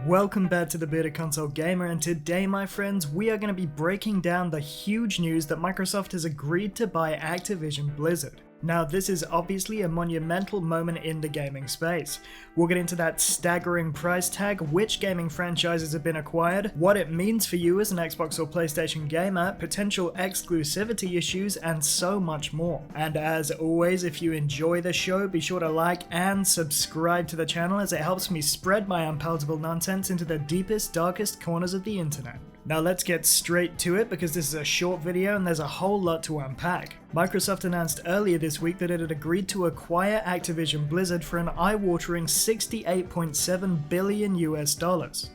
Welcome back to the Bearded Console Gamer, and today, my friends, we are going to be breaking down the huge news that Microsoft has agreed to buy Activision Blizzard. Now, this is obviously a monumental moment in the gaming space. We'll get into that staggering price tag, which gaming franchises have been acquired, what it means for you as an Xbox or PlayStation gamer, potential exclusivity issues, and so much more. And as always, if you enjoy the show, be sure to like and subscribe to the channel, as it helps me spread my unpalatable nonsense into the deepest, darkest corners of the internet. Now let's get straight to it, because this is a short video and there's a whole lot to unpack. Microsoft announced earlier this week that it had agreed to acquire Activision Blizzard for an eye-watering $68.7 billion US.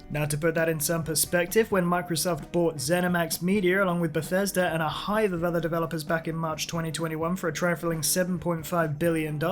Now, to put that in some perspective, when Microsoft bought ZeniMax Media along with Bethesda and a hive of other developers back in March 2021 for a trifling $7.5 billion,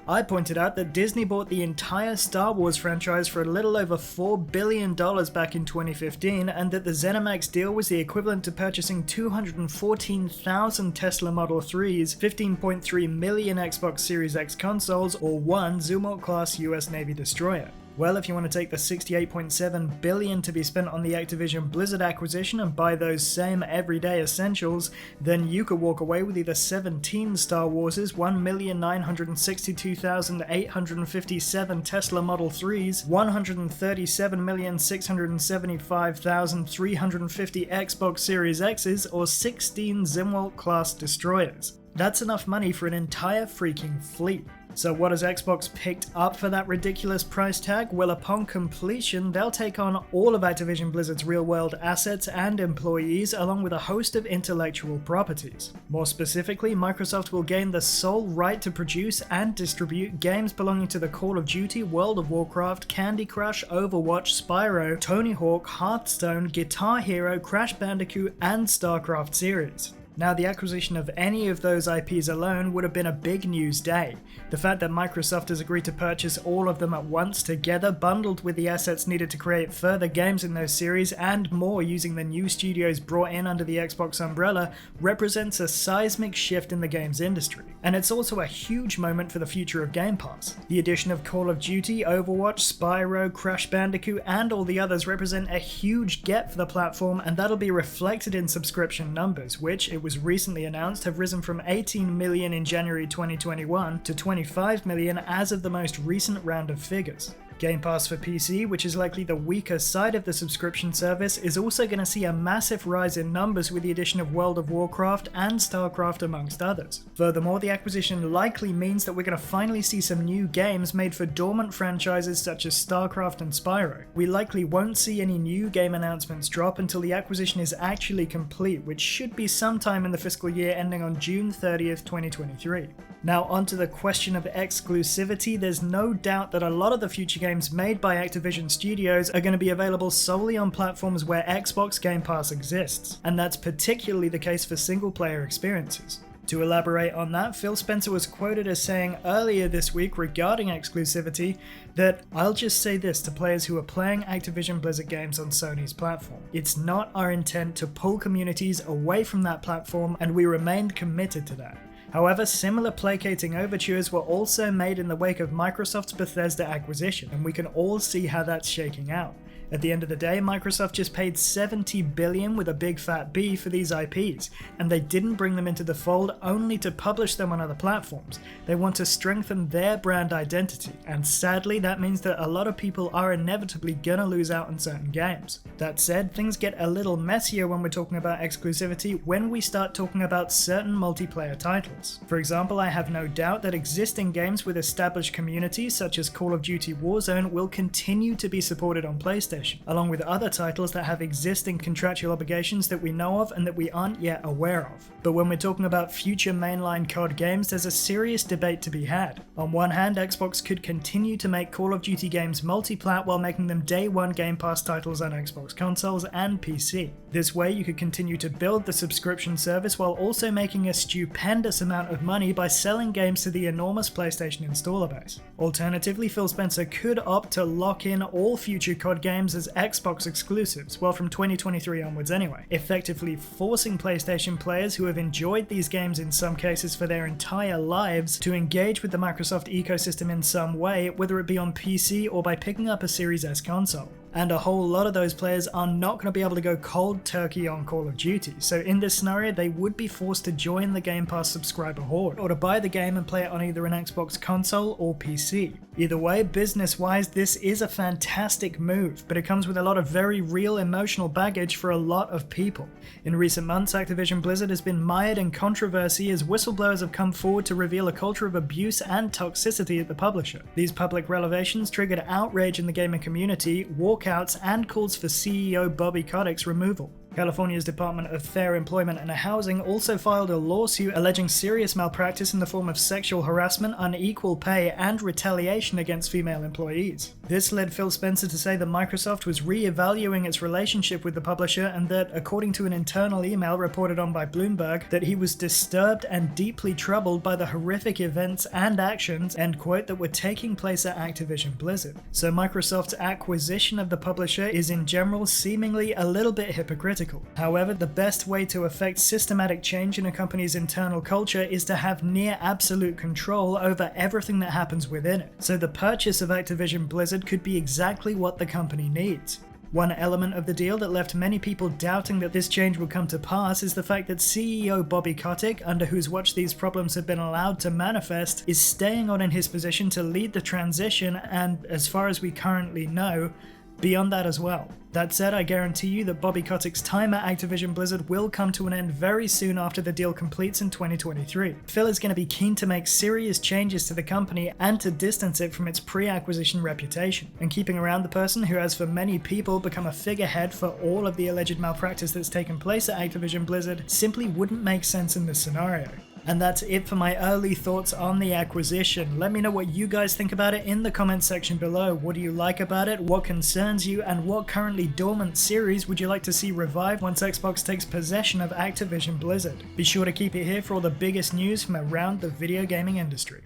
I pointed out that Disney bought the entire Star Wars franchise for a little over $4 billion back in 2015, and that the ZeniMax deal was the equivalent to purchasing 214,000 Tesla Model 3s, 15.3 million Xbox Series X consoles, or one Zumwalt-class US Navy destroyer. Well, if you want to take the $68.7 billion to be spent on the Activision Blizzard acquisition and buy those same everyday essentials, then you could walk away with either 17 Star Warses, 1,962,857 Tesla Model 3s, 137,675,350 Xbox Series X's, or 16 Zumwalt-class destroyers. That's enough money for an entire freaking fleet. So what has Xbox picked up for that ridiculous price tag? Well, upon completion, they'll take on all of Activision Blizzard's real-world assets and employees, along with a host of intellectual properties. More specifically, Microsoft will gain the sole right to produce and distribute games belonging to the Call of Duty, World of Warcraft, Candy Crush, Overwatch, Spyro, Tony Hawk, Hearthstone, Guitar Hero, Crash Bandicoot, and Starcraft series. Now, the acquisition of any of those IPs alone would have been a big news day. The fact that Microsoft has agreed to purchase all of them at once together, bundled with the assets needed to create further games in those series and more using the new studios brought in under the Xbox umbrella, represents a seismic shift in the games industry. And it's also a huge moment for the future of Game Pass. The addition of Call of Duty, Overwatch, Spyro, Crash Bandicoot, and all the others represent a huge get for the platform, and that'll be reflected in subscription numbers, which, it was recently announced, have risen from 18 million in January 2021 to 25 million as of the most recent round of figures. Game Pass for PC, which is likely the weaker side of the subscription service, is also going to see a massive rise in numbers with the addition of World of Warcraft and Starcraft amongst others. Furthermore, the acquisition likely means that we're going to finally see some new games made for dormant franchises such as Starcraft and Spyro. We likely won't see any new game announcements drop until the acquisition is actually complete, which should be sometime in the fiscal year ending on June 30th, 2023. Now, onto the question of exclusivity. There's no doubt that a lot of the future games made by Activision Studios are going to be available solely on platforms where Xbox Game Pass exists, and that's particularly the case for single-player experiences. To elaborate on that, Phil Spencer was quoted as saying earlier this week regarding exclusivity that, "I'll just say this to players who are playing Activision Blizzard games on Sony's platform. It's not our intent to pull communities away from that platform, and we remained committed to that." However, similar placating overtures were also made in the wake of Microsoft's Bethesda acquisition, and we can all see how that's shaking out. At the end of the day, Microsoft just paid $70 billion with a big fat B for these IPs, and they didn't bring them into the fold only to publish them on other platforms. They want to strengthen their brand identity, and sadly that means that a lot of people are inevitably gonna lose out on certain games. That said, things get a little messier when we're talking about exclusivity when we start talking about certain multiplayer titles. For example, I have no doubt that existing games with established communities such as Call of Duty Warzone will continue to be supported on PlayStation, along with other titles that have existing contractual obligations that we know of and that we aren't yet aware of. But when we're talking about future mainline COD games, there's a serious debate to be had. On one hand, Xbox could continue to make Call of Duty games multi-plat while making them day one Game Pass titles on Xbox consoles and PC. This way you could continue to build the subscription service while also making a stupendous amount of money by selling games to the enormous PlayStation installer base. Alternatively, Phil Spencer could opt to lock in all future COD games games as Xbox exclusives, well from 2023 onwards anyway, effectively forcing PlayStation players who have enjoyed these games in some cases for their entire lives to engage with the Microsoft ecosystem in some way, whether it be on PC or by picking up a Series S console. And a whole lot of those players are not going to be able to go cold turkey on Call of Duty, so in this scenario they would be forced to join the Game Pass subscriber horde, or to buy the game and play it on either an Xbox console or PC. Either way, business-wise, this is a fantastic move, but it comes with a lot of very real emotional baggage for a lot of people. In recent months, Activision Blizzard has been mired in controversy as whistleblowers have come forward to reveal a culture of abuse and toxicity at the publisher. These public revelations triggered outrage in the gaming community, walkouts, and calls for CEO Bobby Kotick's removal. California's Department of Fair Employment and Housing also filed a lawsuit alleging serious malpractice in the form of sexual harassment, unequal pay, and retaliation against female employees. This led Phil Spencer to say that Microsoft was re-evaluating its relationship with the publisher and that, according to an internal email reported on by Bloomberg, that he was disturbed and deeply troubled by the horrific events and actions, end quote, that were taking place at Activision Blizzard. So Microsoft's acquisition of the publisher is in general seemingly a little bit hypocritical. However, the best way to effect systematic change in a company's internal culture is to have near absolute control over everything that happens within it. So the purchase of Activision Blizzard could be exactly what the company needs. One element of the deal that left many people doubting that this change would come to pass is the fact that CEO Bobby Kotick, under whose watch these problems have been allowed to manifest, is staying on in his position to lead the transition and, as far as we currently know, beyond that as well. That said, I guarantee you that Bobby Kotick's time at Activision Blizzard will come to an end very soon after the deal completes in 2023. Phil is going to be keen to make serious changes to the company and to distance it from its pre-acquisition reputation, and keeping around the person who has for many people become a figurehead for all of the alleged malpractice that's taken place at Activision Blizzard simply wouldn't make sense in this scenario. And that's it for my early thoughts on the acquisition. Let me know what you guys think about it in the comments section below. What do you like about it? What concerns you? And what currently dormant series would you like to see revived once Xbox takes possession of Activision Blizzard? Be sure to keep it here for all the biggest news from around the video gaming industry.